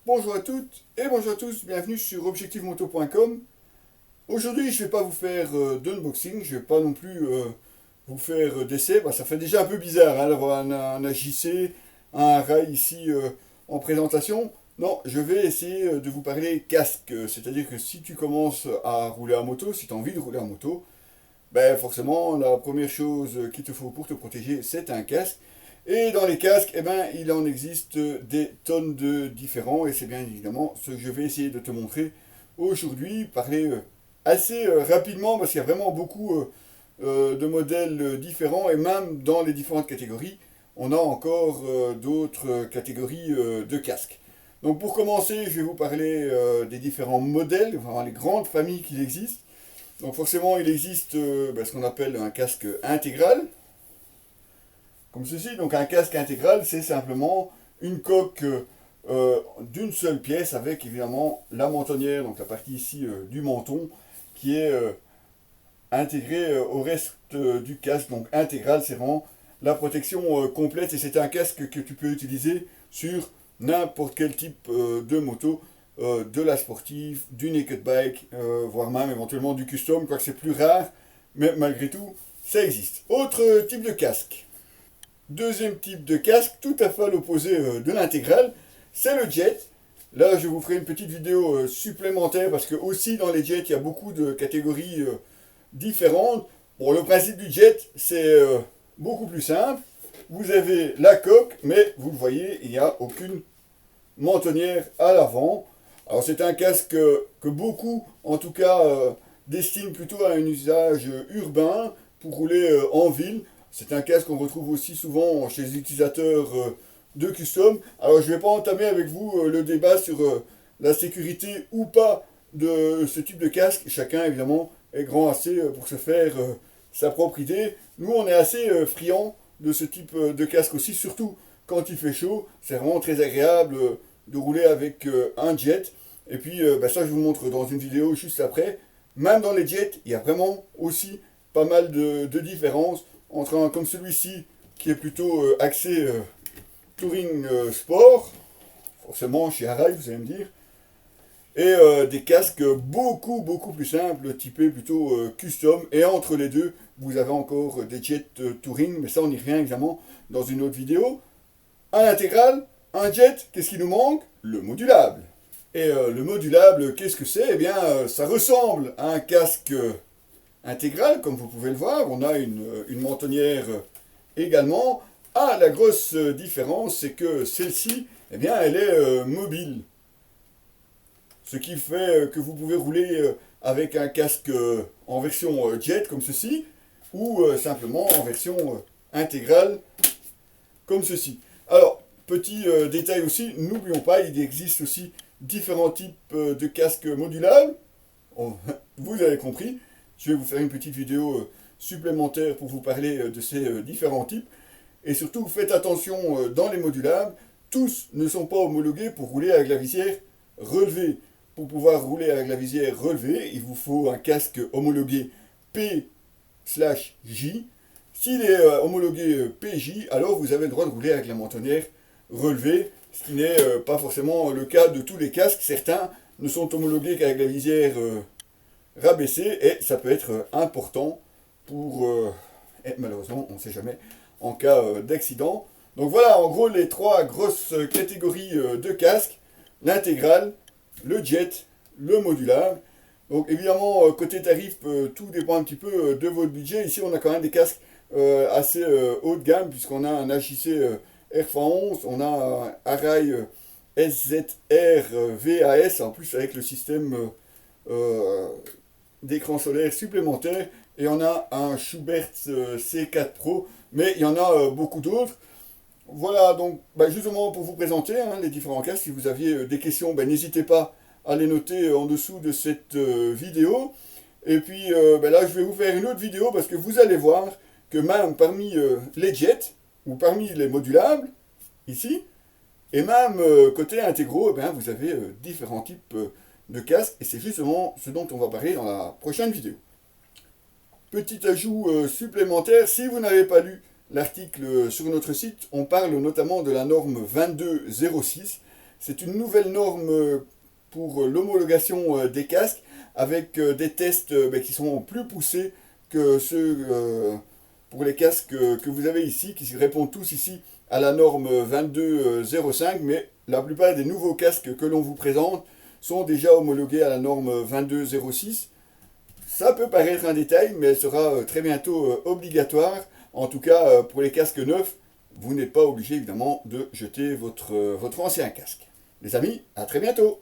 Bonjour à toutes et bonjour à tous, bienvenue sur objectivemoto.com. Aujourd'hui, je ne vais pas vous faire d'unboxing, je ne vais pas non plus vous faire d'essai. Ça fait déjà un peu bizarre d'avoir un AJC, un rail ici en présentation. Non, je vais essayer de vous parler casque, c'est-à-dire que si tu commences à rouler en moto, si tu as envie de rouler en moto, forcément, la première chose qu'il te faut pour te protéger, c'est un casque. Et dans les casques, il en existe des tonnes de différents, et c'est bien évidemment ce que je vais essayer de te montrer aujourd'hui, parler assez rapidement, parce qu'il y a vraiment beaucoup de modèles différents, et même dans les différentes catégories, on a encore d'autres catégories de casques. Donc pour commencer, je vais vous parler des différents modèles, enfin les grandes familles qu'il existe. Donc forcément, il existe ce qu'on appelle un casque intégral, comme ceci. Donc un casque intégral, c'est simplement une coque d'une seule pièce avec évidemment la mentonnière, donc la partie ici du menton, qui est intégrée au reste du casque. Donc intégral, c'est vraiment la protection complète et c'est un casque que tu peux utiliser sur n'importe quel type de moto. De la sportive, du naked bike, voire même éventuellement du custom, quoique c'est plus rare, mais malgré tout, ça existe. Autre type de casque. Deuxième type de casque, tout à fait à l'opposé de l'intégral, c'est le jet. Là, je vous ferai une petite vidéo supplémentaire parce que aussi dans les jets, il y a beaucoup de catégories différentes. Bon, le principe du jet, c'est beaucoup plus simple. Vous avez la coque, mais vous le voyez, il n'y a aucune mentonnière à l'avant. Alors c'est un casque que beaucoup, en tout cas, destinent plutôt à un usage urbain pour rouler en ville. C'est un casque qu'on retrouve aussi souvent chez les utilisateurs de custom. Alors je ne vais pas entamer avec vous le débat sur la sécurité ou pas de ce type de casque. Chacun évidemment est grand assez pour se faire sa propre idée. Nous on est assez friands de ce type de casque aussi, surtout quand il fait chaud. C'est vraiment très agréable de rouler avec un jet. Et puis ça je vous montre dans une vidéo juste après. Même dans les jets, il y a vraiment aussi pas mal de différences entre un comme celui-ci qui est plutôt axé touring sport, forcément chez Arai vous allez me dire, et des casques beaucoup plus simples, typés plutôt custom, et entre les deux, vous avez encore des jets touring, mais ça on y revient évidemment dans une autre vidéo. Un intégral, un jet, qu'est-ce qui nous manque? Le modulable. Et le modulable, qu'est-ce que c'est? Eh bien, ça ressemble à un casque intégral, comme vous pouvez le voir. On a une mentonnière également. Ah, la grosse différence, c'est que celle-ci, eh bien, elle est mobile. Ce qui fait que vous pouvez rouler avec un casque en version jet, comme ceci, ou simplement en version intégrale, comme ceci. Alors, petit détail aussi, n'oublions pas, il existe aussi différents types de casques modulables. Vous avez compris, je vais vous faire une petite vidéo supplémentaire pour vous parler de ces différents types. Et surtout, faites attention dans les modulables, tous ne sont pas homologués pour rouler avec la visière relevée. Pour pouvoir rouler avec la visière relevée, il vous faut un casque homologué P/J. S'il est homologué PJ, alors vous avez le droit de rouler avec la mentonnière relevée, ce qui n'est pas forcément le cas de tous les casques. Certains ne sont homologués qu'avec la visière rabaissée, et ça peut être important pour, et malheureusement, on ne sait jamais, en cas d'accident. Donc voilà, en gros, les trois grosses catégories de casques, l'intégral, le jet, le modulable. Donc évidemment, côté tarif, tout dépend un petit peu de votre budget. Ici, on a quand même des casques assez haut de gamme, puisqu'on a un HJC RFA11, on a un Arai SZR VAS, en plus avec le système d'écran solaire supplémentaire, et on a un Schubert C4 Pro, mais il y en a beaucoup d'autres. Voilà, donc justement pour vous présenter les différents casques. Si vous aviez des questions, n'hésitez pas à les noter en dessous de cette vidéo. Et puis là, je vais vous faire une autre vidéo parce que vous allez voir que même parmi les jets, ou parmi les modulables, ici, et même côté intégraux, vous avez différents types de casques, et c'est justement ce dont on va parler dans la prochaine vidéo. Petit ajout supplémentaire, si vous n'avez pas lu l'article sur notre site, on parle notamment de la norme 2206, C'est une nouvelle norme pour l'homologation des casques avec des tests qui sont plus poussés que ceux pour les casques que vous avez ici, qui répondent tous ici à la norme 2205, mais la plupart des nouveaux casques que l'on vous présente sont déjà homologués à la norme 2206. Ça peut paraître un détail, mais elle sera très bientôt obligatoire. En tout cas, pour les casques neufs, vous n'êtes pas obligé évidemment de jeter votre ancien casque. Les amis, à très bientôt!